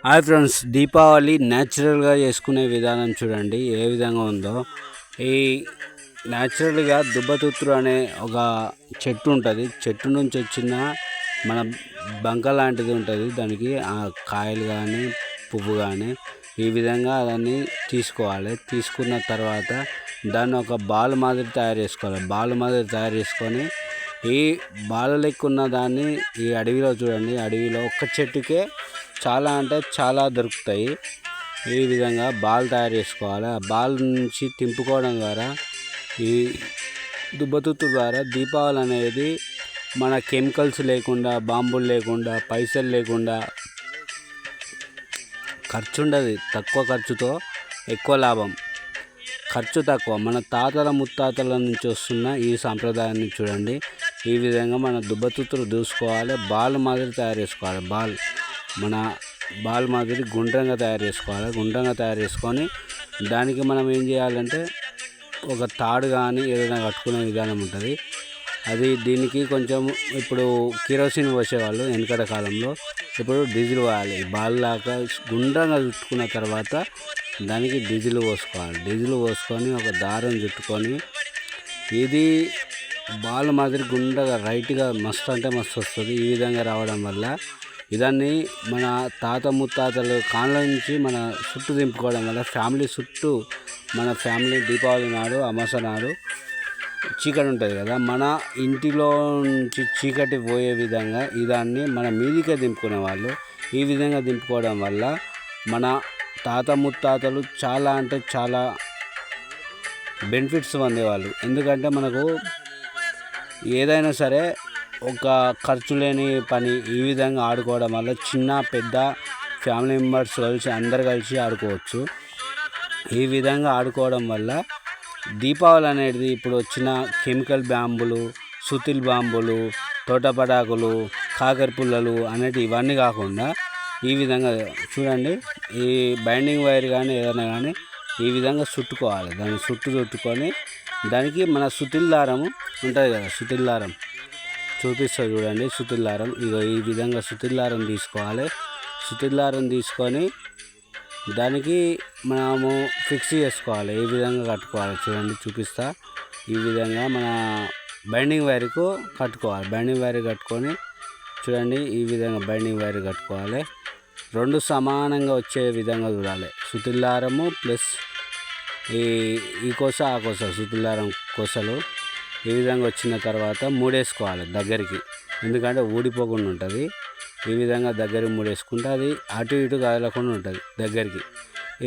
Hi friends, Deepavali న్యాచురల్గా చేసుకునే విధానం చూడండి ఏ విధంగా ఉందో. ఈ న్యాచురల్గా దుబ్బతుత్తురు అనే ఒక చెట్టు ఉంటుంది. చెట్టు నుంచి వచ్చిన మన బంక లాంటిది ఉంటుంది. దానికి ఆ కాయలు కానీ పువ్వు కానీ ఈ విధంగా దాన్ని తీసుకోవాలి. తీసుకున్న తర్వాత దాన్ని ఒక బాల్ మాదిరి తయారు చేసుకోవాలి. బాల్ మాదిరి తయారు చేసుకొని ఈ బాల్ లెక్కున్న దాన్ని ఈ అడవిలో చూడండి, అడవిలో ఒక్క చెట్టుకే చాలా అంటే చాలా దొరుకుతాయి. ఈ విధంగా బాల్ తయారు చేసుకోవాలి. ఆ బాల్ నుంచి తింపుకోవడం ద్వారా ఈ దుబ్బతుత్తు ద్వారా దీపావళి అనేది మన కెమికల్స్ లేకుండా, బాంబులు లేకుండా, పైసలు లేకుండా, ఖర్చు ఉండదు. తక్కువ ఖర్చుతో ఎక్కువ లాభం. ఖర్చు తక్కువ. మన తాతల ముత్తాతల నుంచి వస్తున్న ఈ సాంప్రదాయాన్ని చూడండి. ఈ విధంగా మన దుబ్బతుత్తులు దూసుకోవాలి. బాల్ మాదిరి తయారు చేసుకోవాలి. మన బాల్ మాదిరి గుండ్రంగా తయారు చేసుకోవాలి. గుండ్రంగా తయారు చేసుకొని దానికి మనం ఏం చేయాలంటే ఒక తాడు కానీ ఏదైనా కట్టుకునే విధానం ఉంటుంది. అది దీనికి కొంచెం ఇప్పుడు కిరోసిన్ పోసేవాళ్ళు వెనకటి కాలంలో. ఇప్పుడు డీజిల్ పోయాలి. బాల్ లాగా గుండ్రంగా చుట్టుకున్న తర్వాత దానికి డీజిల్ పోసుకోవాలి. డీజిల్ పోసుకొని ఒక దారం చుట్టుకొని ఇది బాల్ మాదిరి గుండ్రగా రైట్గా మస్తు అంటే మస్తు వస్తుంది. ఈ విధంగా రావడం వల్ల ఇదాన్ని మన తాత ముత్తాతలు కాళ్ళ నుంచి మన చుట్టూ దింపుకోవడం వల్ల ఫ్యామిలీ చుట్టూ మన ఫ్యామిలీ దీపావళి నాడు అమాస నాడు చీకటి ఉంటుంది కదా, మన ఇంటిలో నుంచి చీకటి పోయే విధంగా ఇదాన్ని మన మీదికే దింపుకునే వాళ్ళు. ఈ విధంగా దింపుకోవడం వల్ల మన తాత ముత్తాతలు చాలా అంటే చాలా బెనిఫిట్స్ పొందేవాళ్ళు. ఎందుకంటే మనకు ఏదైనా సరే ఒక ఖర్చు లేని పని ఈ విధంగా ఆడుకోవడం వల్ల చిన్న పెద్ద ఫ్యామిలీ మెంబర్స్ కలిసి అందరు కలిసి ఆడుకోవచ్చు. ఈ విధంగా ఆడుకోవడం వల్ల దీపావళి అనేది ఇప్పుడు వచ్చిన కెమికల్ బాంబులు, సుతిల్ బాంబులు, తోట పటాకులు, కాకర పుల్లలు అనేటి ఇవన్నీ కాకుండా ఈ విధంగా చూడండి, ఈ బైండింగ్ వైర్ కానీ ఏదైనా కానీ ఈ విధంగా చుట్టుకోవాలి. దాన్ని చుట్టుకొని దానికి మన సుతిల్ దారము ఉంటుంది కదా, సుతిల్ దారం చూపిస్తా చూడండి. సుతిల్ దారం ఇగో ఈ విధంగా సుతిల్ దారం తీసుకోవాలి. సుతిల్ దారం తీసుకొని దానికి మనము ఫిక్స్ చేసుకోవాలి. ఈ విధంగా కట్టుకోవాలి. చూడండి చూపిస్తా. ఈ విధంగా మన బైండింగ్ వైర్కు కట్టుకోవాలి. బైండింగ్ వైర్ కట్టుకొని చూడండి ఈ విధంగా బైండింగ్ వైర్ కట్టుకోవాలి. రెండు సమానంగా వచ్చే విధంగా చూడాలి. సుతిల్ దారము ప్లస్ ఈ కోస ఆ కోస సుతిల్ దారం కోసలు ఈ విధంగా వచ్చిన తర్వాత మూడేసుకోవాలి దగ్గరికి, ఎందుకంటే ఊడిపోకుండా ఉంటుంది. ఈ విధంగా దగ్గరికి మూడేసుకుంటే అది అటు ఇటు కదలకుండా ఉంటుంది దగ్గరికి.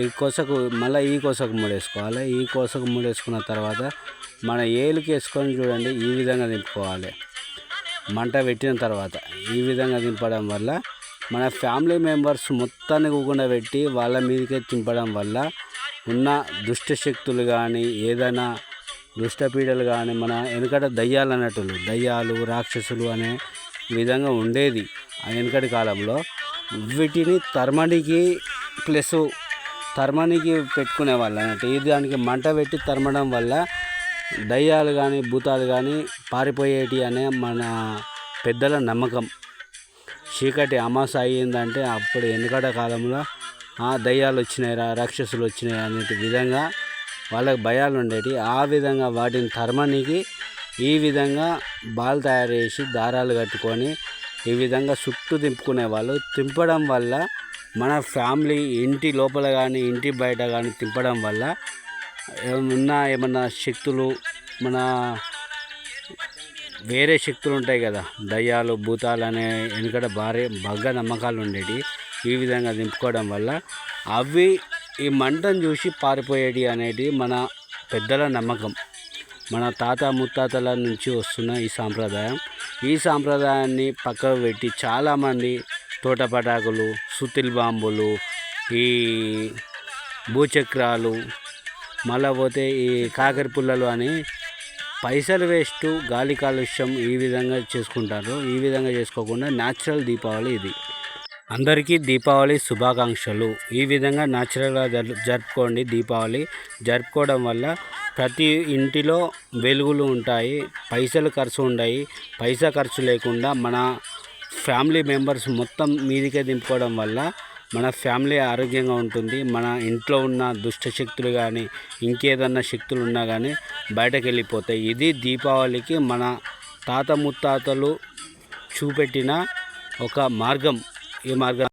ఈ కోసకు మళ్ళీ ఈ కోసకు మూడేసుకోవాలి. ఈ కోసకు మూడేసుకున్న తర్వాత మన ఏలుకి వేసుకొని చూడండి ఈ విధంగా దింపుకోవాలి. మంట పెట్టిన తర్వాత ఈ విధంగా దింపడం వల్ల మన ఫ్యామిలీ మెంబర్స్ మొత్తాన్ని కూకుండా పెట్టి వాళ్ళ మీదకే తింపడం వల్ల ఉన్న దుష్ట శక్తులు కానీ ఏదైనా దుష్టపీడలు కానీ మన వెనకట దయ్యాలు అన్నట్టులు, దయ్యాలు రాక్షసులు అనే విధంగా ఉండేది ఆ వెనకటి కాలంలో. వీటిని తర్మనికి పెట్టుకునే వాళ్ళు అన్నట్టు. ఈ దానికి మంట పెట్టి తరమడం వల్ల దయ్యాలు కానీ భూతాలు కానీ పారిపోయేటి అనే మన పెద్దల నమ్మకం. చీకటి అమాస అయ్యిందంటే అప్పుడు వెనకట కాలంలో దయ్యాలు వచ్చినాయిరా, రాక్షసులు వచ్చినాయి అనే విధంగా వాళ్ళకి భయాలు ఉండేవి. ఆ విధంగా వాటిని తర్మనికి ఈ విధంగా బాల్ తయారు చేసి దారాలు కట్టుకొని ఈ విధంగా చుట్టూ తింపుకునే వాళ్ళు. తింపడం వల్ల మన ఫ్యామిలీ ఇంటి లోపల కానీ ఇంటి బయట కానీ తింపడం వల్ల ఏమన్నా శక్తులు, మన వేరే శక్తులు ఉంటాయి కదా, దయ్యాలు భూతాలు అనే వెనుకట బాగా నమ్మకాలు ఉండేవి. ఈ విధంగా దింపుకోవడం వల్ల అవి ఈ మంటను చూసి పారిపోయేటి అనేది మన పెద్దల నమ్మకం. మన తాత ముత్తాతల నుంచి వస్తున్న ఈ సాంప్రదాయం. ఈ సాంప్రదాయాన్ని పక్కకు పెట్టి చాలామంది తోట పటాకులు, సుతిల్ బాంబులు, ఈ భూచక్రాలు, మళ్ళీ పోతే ఈ కాకర పుల్లలు అని పైసలు వేస్ట్, గాలి కాలుష్యం ఈ విధంగా చేసుకుంటారు. ఈ విధంగా చేసుకోకుండా న్యాచురల్ దీపావళి ఇది. అందరికీ దీపావళి శుభాకాంక్షలు. ఈ విధంగా న్యాచురల్గా జరుపుకోండి. దీపావళి జరుపుకోవడం వల్ల ప్రతి ఇంటిలో వెలుగులు ఉంటాయి, పైసలు ఖర్చు ఉంటాయి. పైసా ఖర్చు లేకుండా మన ఫ్యామిలీ మెంబర్స్ మొత్తం మీదికే దింపుకోవడం వల్ల మన ఫ్యామిలీ ఆరోగ్యంగా ఉంటుంది. మన ఇంట్లో ఉన్న దుష్ట శక్తులు కానీ ఇంకేదన్నా శక్తులు ఉన్నా కానీ బయటకు వెళ్ళిపోతాయి. ఇది దీపావళికి మన తాత ముత్తాతలు చూపెట్టిన ఒక మార్గం. ఈ మార్గం